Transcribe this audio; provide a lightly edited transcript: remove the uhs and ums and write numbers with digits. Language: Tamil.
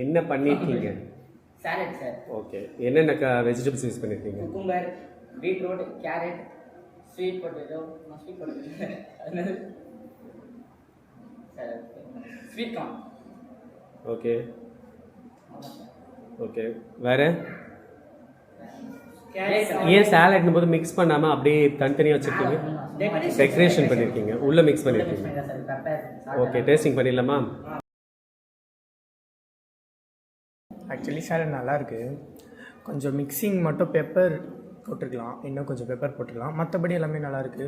என்ன பண்ணியிருக்கீங்க? Salad sir. ஓகே. என்னென்ன வெஜிடபிள்ஸ் யூஸ் பண்ணியிருக்கீங்க? Cucumber, beetroot, carrot, sweet potato, sweet potato அது sir sweet corn. Okay okay. வேறு ஏன் சாலட்னு போது மிக்ஸ் பண்ணாமல் அப்படியே தனித்தனியாக வச்சுருக்கீங்க? டெக்கரேஷன் பண்ணியிருக்கீங்க, உள்ளே மிக்ஸ் பண்ணியிருக்கீங்க. ஓகே, டேஸ்டிங் பண்ணிடலாமா? ஆக்சுவலி சாலட் நல்லாயிருக்கு. கொஞ்சம் மிக்சிங் மட்டும் பெப்பர் போட்டுருக்கலாம், இன்னும் கொஞ்சம் பெப்பர் போட்டுக்கலாம். மற்றபடி எல்லாமே நல்லாயிருக்கு.